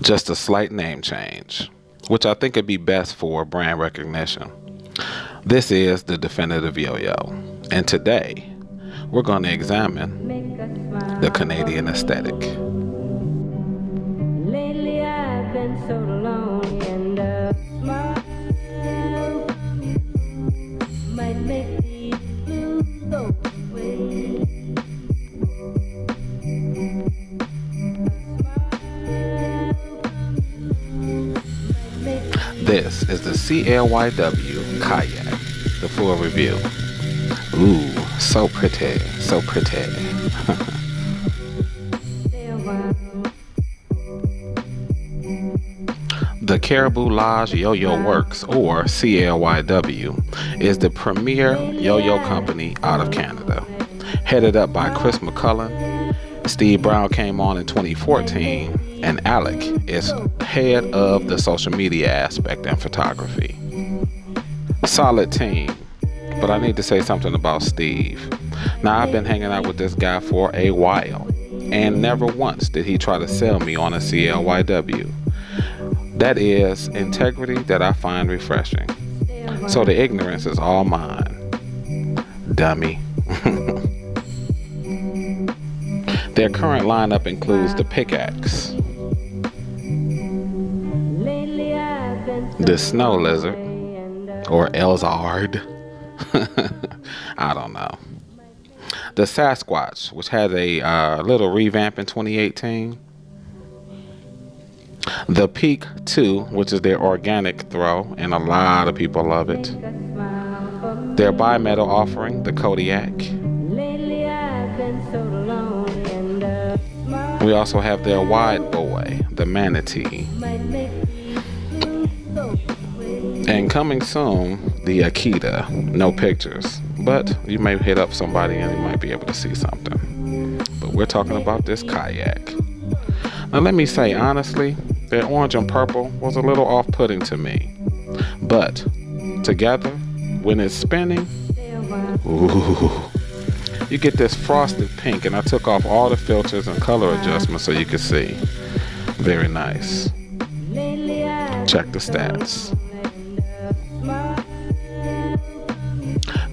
Just a slight name change, which I think would be best for brand recognition. This is the definitive yo-yo, and today we're going to examine the Canadian aesthetic. Lately I've been so lonely, and a smile might make these blues go away. This is the CLYW Kayak, the full review. Ooh, so pretty, so pretty. The Caribou Lodge Yo-Yo Works, or CLYW, is the premier yo-yo company out of Canada. Headed up by Chris McCullen, Steve Brown came on in 2014, and Alec is head of the social media aspect and photography. Solid team, but I need to say something about Steve. Now, I've been hanging out with this guy for a while, and never once did he try to sell me on a CLYW. That is integrity that I find refreshing. So the ignorance is all mine. Dummy. Their current lineup includes the Pickaxe, the Snow Lizard, or Elzard. I don't know. The Sasquatch, which had a little revamp in 2018. The Peak 2, which is their organic throw, and a lot of people love it. Their bimetal offering, the Kodiak. We also have their wide boy, the Manatee. And coming soon, the Akita. No pictures, but you may hit up somebody and you might be able to see something. But we're talking about this Kayak. Now let me say honestly, the orange and purple was a little off-putting to me. But together, when it's spinning, ooh, you get this frosted pink, and I took off all the filters and color adjustments so you could see. Very nice. Check the stats.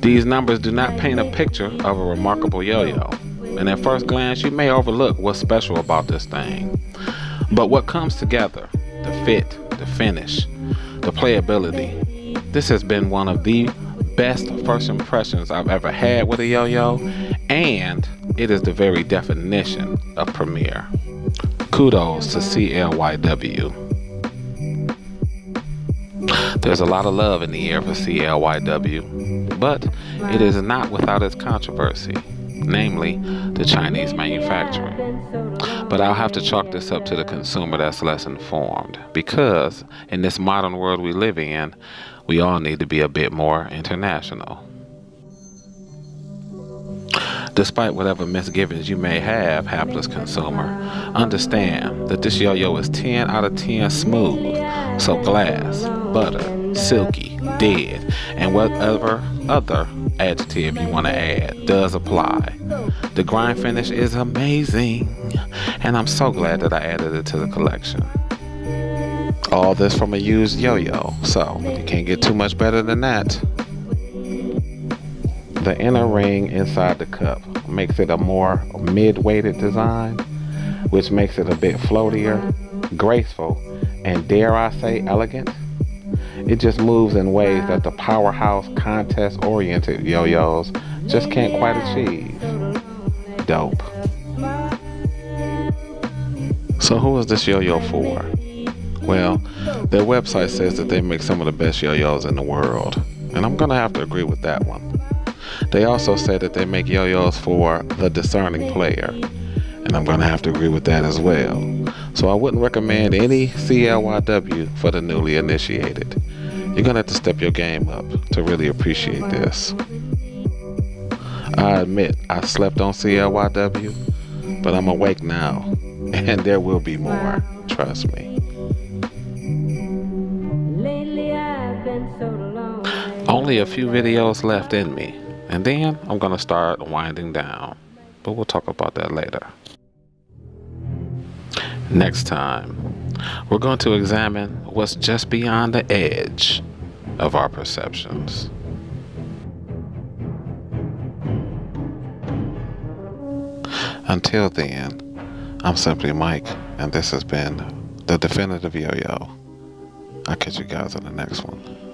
These numbers do not paint a picture of a remarkable yo-yo, and at first glance you may overlook what's special about this thing. But what comes together, the fit, the finish, the playability, this has been one of the best first impressions I've ever had with a yo-yo, and it is the very definition of premier. Kudos to CLYW. There's a lot of love in the air for CLYW, but it is not without its controversy, namely the Chinese manufacturing. But I'll have to chalk this up to the consumer that's less informed, because in this modern world we live in, we all need to be a bit more international. Despite whatever misgivings you may have, hapless consumer, understand that this yo-yo is 10 out of 10 smooth, so glass, butter, silky, dead, and whatever other adjective you want to add does apply. The grind finish is amazing, and I'm so glad that I added it to the collection. All this from a used yo-yo, so you can't get too much better than that. The inner ring inside the cup makes it a more mid-weighted design, which makes it a bit floatier, graceful, and dare I say elegant. It just moves in ways that the powerhouse contest-oriented yo-yos just can't quite achieve. Dope. So who is this yo-yo for? Well, their website says that they make some of the best yo-yos in the world, and I'm gonna have to agree with that one. They also said that they make yo-yos for the discerning player, and I'm going to have to agree with that as well. So I wouldn't recommend any CLYW for the newly initiated. You're going to have to step your game up to really appreciate this. I admit I slept on CLYW, but I'm awake now, and there will be more, trust me. Only a few videos left in me, and then I'm going to start winding down, but we'll talk about that later. Next time, We're going to examine what's just beyond the edge of our perceptions. Until then, I'm simply Mike, and this has been the Definitive Yo-Yo. I'll catch you guys on the next one.